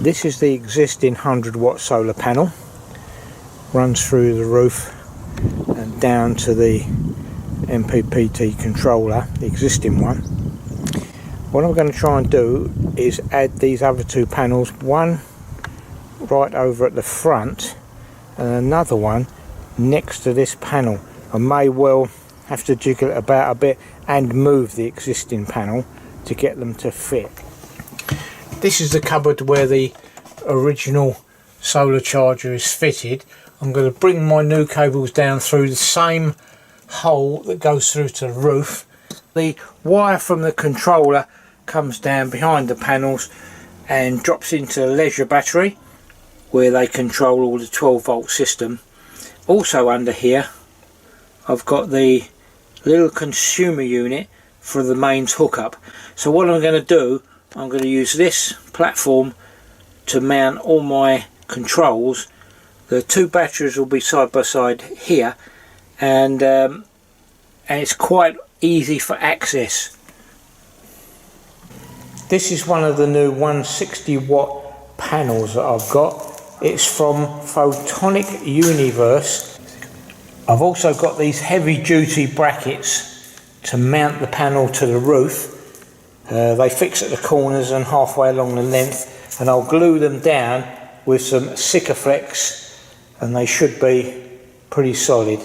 This is the existing 100-watt solar panel, runs through the roof and down to the MPPT controller, the existing one. What I'm going to try and do is add these other two panels, one right over at the front and another one next to this panel. I may well have to jiggle it about a bit and move the existing panel to get them to fit. This is the cupboard where the original solar charger is fitted. I'm going to bring my new cables down through the same hole that goes through to the roof. The wire from the controller comes down behind the panels and drops into the leisure battery where they control all the 12-volt system. Also under here I've got the little consumer unit for the mains hookup. So what I'm going to do, I'm going to use this platform to mount all my controls. The two batteries will be side by side here, and it's quite easy for access. This is one of the new 160-watt panels that I've got. It's from Photonic Universe. I've also got these heavy-duty brackets to mount the panel to the roof. They fix at the corners and halfway along the length, and I'll glue them down with some Sikaflex, and they should be pretty solid.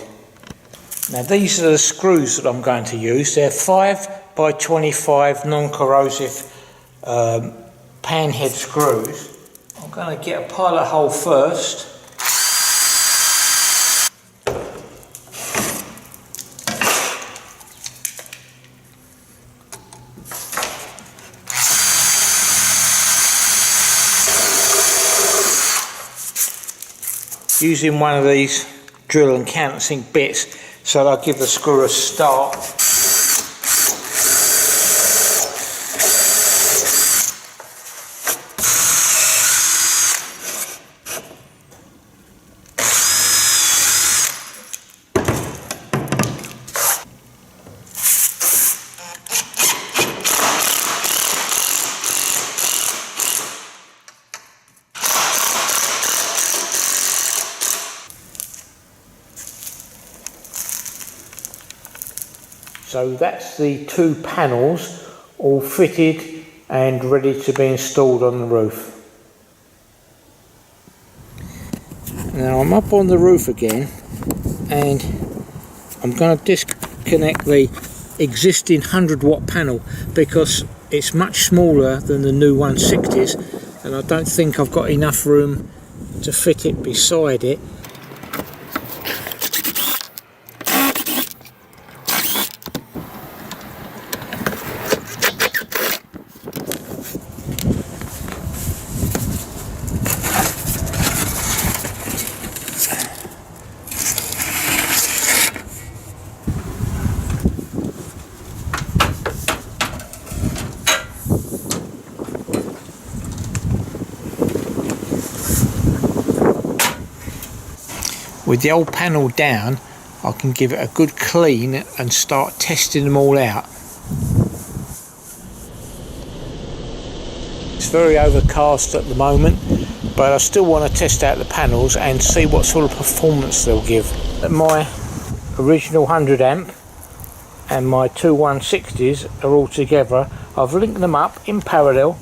Now these are the screws that I'm going to use. They're 5x25 non-corrosive panhead screws. I'm going to get a pilot hole first. Using one of these drill and countersink bits so that I'll give the screw a start. So that's the two panels all fitted and ready to be installed on the roof. Now I'm up on the roof again, and I'm going to disconnect the existing 100-watt panel because it's much smaller than the new 160s, and I don't think I've got enough room to fit it beside it. With the old panel down, I can give it a good clean and start testing them all out. It's very overcast at the moment, but I still want to test out the panels and see what sort of performance they'll give. My original 100 amp and my two 160s are all together. I've linked them up in parallel.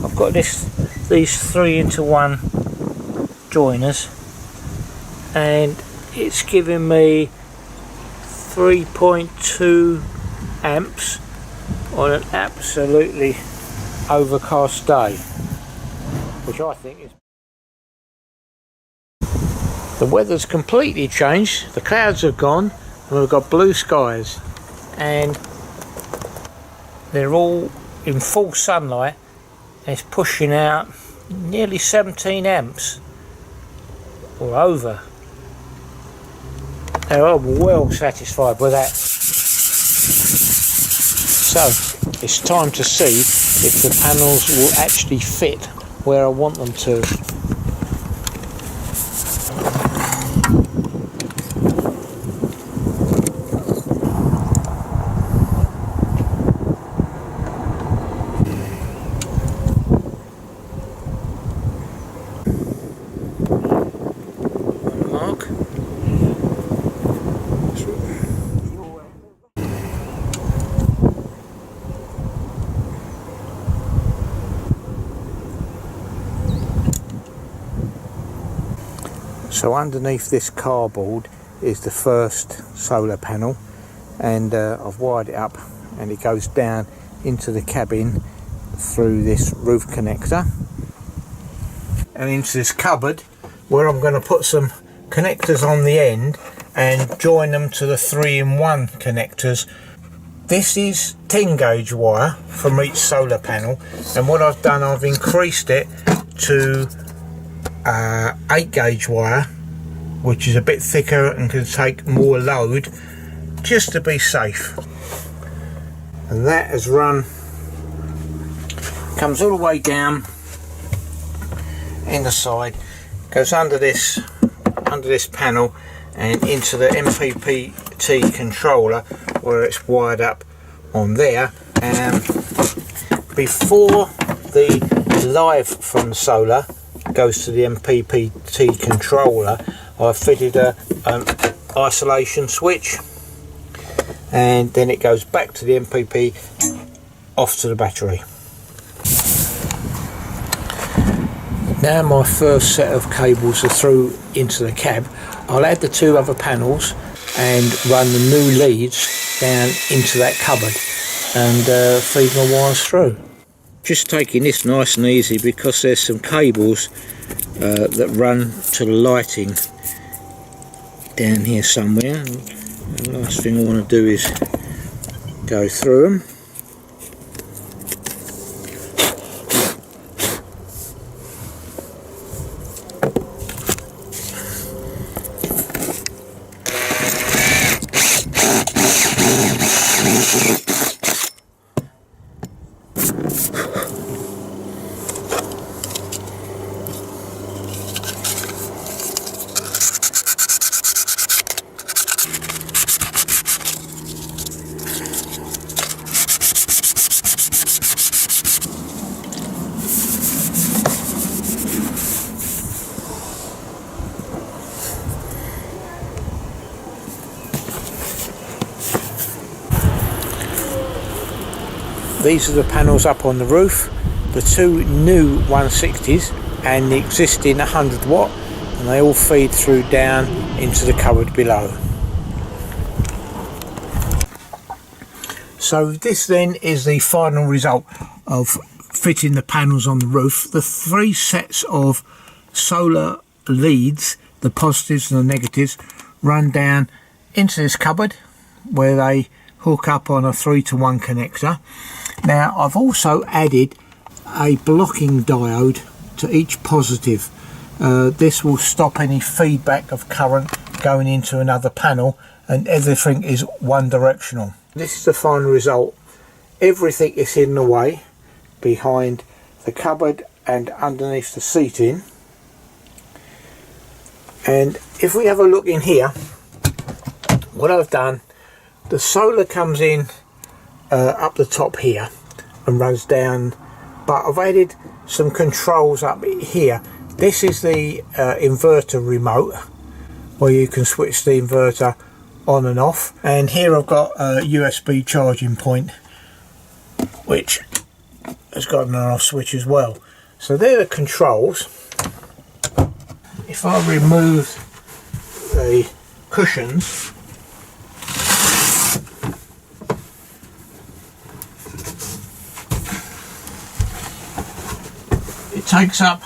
I've got these 3-into-1 joiners, and it's giving me 3.2 amps on an absolutely overcast day, which I think is... The weather's completely changed, the clouds have gone and we've got blue skies, and they're all in full sunlight, and it's pushing out nearly 17 amps or over. Now I'm well satisfied with that. So it's time to see if the panels will actually fit where I want them to. So underneath this cardboard is the first solar panel, and I've wired it up, and it goes down into the cabin through this roof connector and into this cupboard, where I'm going to put some connectors on the end and join them to the 3-in-1 connectors. This is 10 gauge wire from each solar panel, and what I've done, I've increased it to 8 gauge wire, which is a bit thicker and can take more load, just to be safe. And that has run, comes all the way down in the side, goes under this panel and into the MPPT controller, where it's wired up on there. And before the live from solar goes to the MPPT controller, I fitted an isolation switch, and then it goes back to the MPP, off to the battery. Now my first set of cables are through into the cab. I'll add the 2 other panels and run the new leads down into that cupboard and feed my wires through. Just taking this nice and easy, because there's some cables that run to the lighting down here somewhere. And the last thing I want to do is go through them. These are the panels up on the roof, the 2 new 160s and the existing 100 watt, and they all feed through down into the cupboard below. So this then is the final result of fitting the panels on the roof. The 3 sets of solar leads, the positives and the negatives, run down into this cupboard, where they hook up on a 3-to-1 connector. Now I've also added a blocking diode to each positive. This will stop any feedback of current going into another panel, and everything is one directional. This is the final result. Everything is hidden away behind the cupboard and underneath the seating. And if we have a look in here, what I've done, the solar comes in up the top here and runs down, but I've added some controls up here. This is the inverter remote, where you can switch the inverter on and off, and here I've got a USB charging point, which has got an on-off switch as well. So they're the controls. If I remove the cushions, it takes up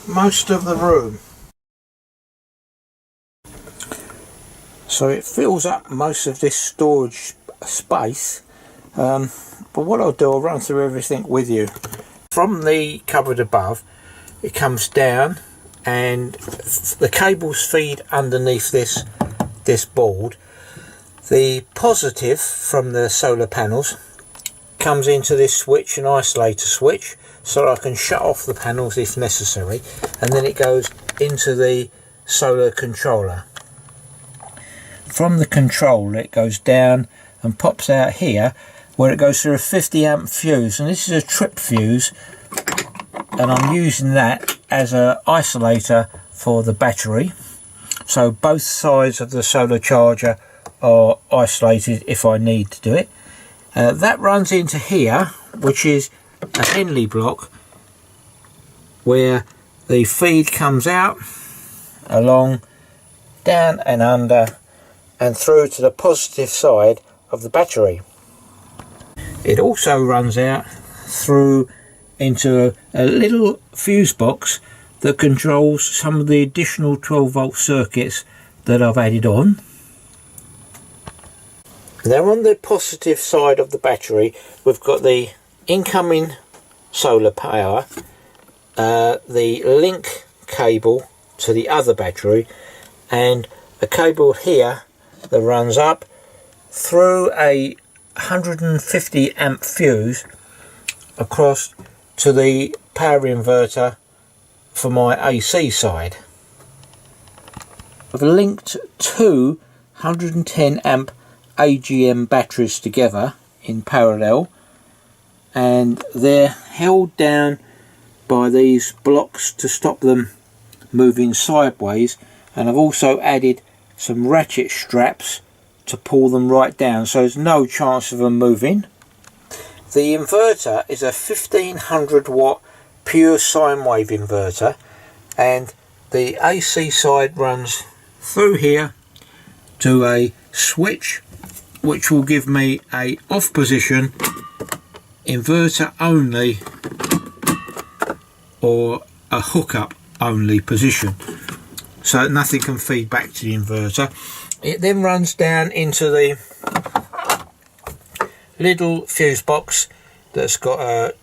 most of the room. So it fills up most of this storage space, but what I'll do, I'll run through everything with you. From the cupboard above, it comes down, and the cables feed underneath this board. The positive from the solar panels comes into this switch, an isolator switch, so I can shut off the panels if necessary, and then it goes into the solar controller. From the controller it goes down and pops out here, where it goes through a 50 amp fuse, and this is a trip fuse, and I'm using that as an isolator for the battery. So both sides of the solar charger are isolated if I need to do it. That runs into here, which is a Henley block, where the feed comes out along, down and under, and through to the positive side of the battery. It also runs out through into a little fuse box that controls some of the additional 12-volt circuits that I've added on. Now on the positive side of the battery, we've got the incoming solar power, the link cable to the other battery, and a cable here that runs up through a 150 amp fuse across to the power inverter for my AC side. I've linked two 110 amp AGM batteries together in parallel, and they're held down by these blocks to stop them moving sideways, and I've also added some ratchet straps to pull them right down, so there's no chance of them moving. The inverter is a 1500 watt pure sine wave inverter, and the AC side runs through here to a switch which will give me a off position, inverter only, or a hookup only position, so nothing can feed back to the inverter. It then runs down into the little fuse box that's got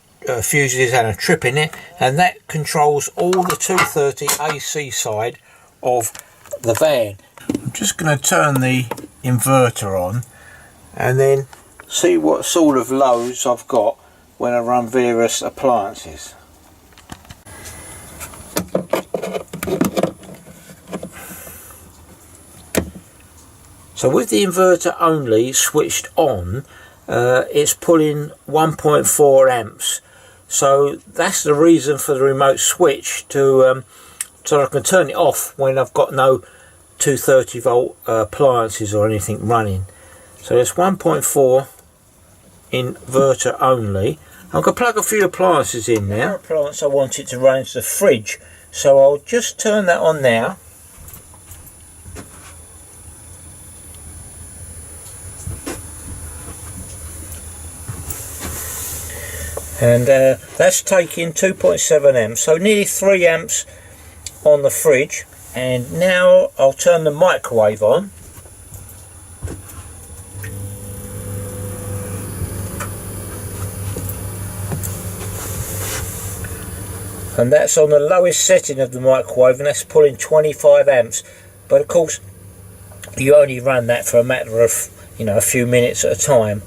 fuses and a trip in it, and that controls all the 230 AC side of the van. I'm just going to turn the inverter on and then see what sort of loads I've got when I run various appliances. So with the inverter only switched on, it's pulling 1.4 amps. So that's the reason for the remote switch, to so I can turn it off when I've got no 230 volt appliances or anything running. So it's 1.4 inverter only. I'm going to plug a few appliances in now. Appliance I want it to run into the fridge, so I'll just turn that on now. And that's taking 2.7 amps, so nearly 3 amps on the fridge. And now I'll turn the microwave on. And that's on the lowest setting of the microwave, and that's pulling 25 amps. But of course, you only run that for a matter of, a few minutes at a time.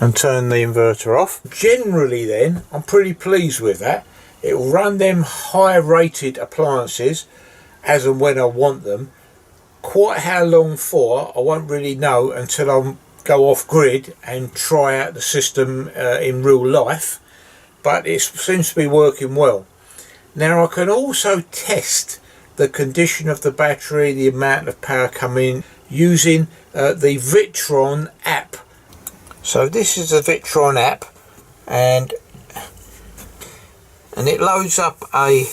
And turn the inverter off. Generally then, I'm pretty pleased with that. It will run them high rated appliances as and when I want them. Quite how long for, I won't really know until I go off grid and try out the system in real life, but it seems to be working well. Now I can also test the condition of the battery, the amount of power coming, using the Victron app. So this is the Victron app, and it loads up a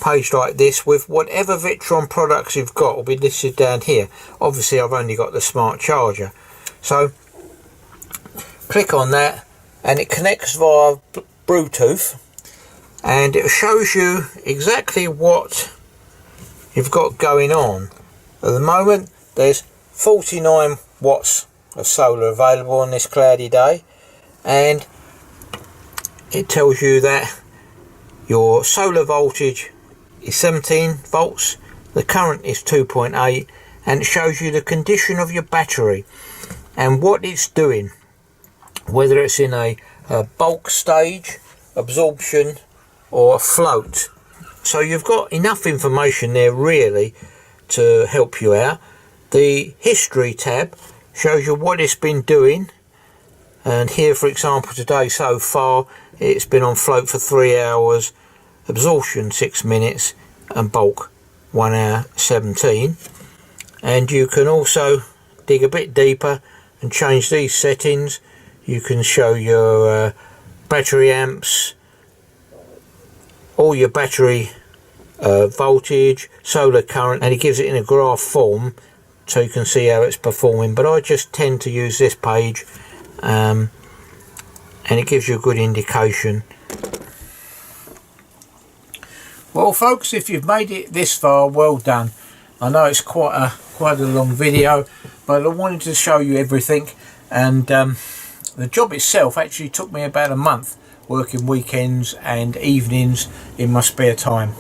page like this with whatever Victron products you've got will be listed down here. Obviously I've only got the smart charger, so click on that and it connects via Bluetooth, and it shows you exactly what you've got going on. At the moment there's 49 watts of solar available on this cloudy day, and it tells you that your solar voltage is 17 volts, the current is 2.8, and it shows you the condition of your battery and what it's doing, whether it's in a bulk stage, absorption, or float. So you've got enough information there really to help you out. The history tab shows you what it's been doing, and here for example today so far it's been on float for 3 hours, absorption 6 minutes, and bulk 1 hour 17. And you can also dig a bit deeper and change these settings. You can show your battery amps, all your battery voltage, solar current, and it gives it in a graph form so you can see how it's performing. But I just tend to use this page, and it gives you a good indication. Well folks, if you've made it this far, well done. I know it's quite a long video, but I wanted to show you everything, and the job itself actually took me about a month, working weekends and evenings in my spare time.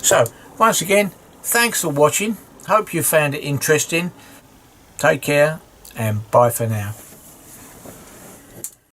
So once again, thanks for watching. Hope you found it interesting. Take care and bye for now.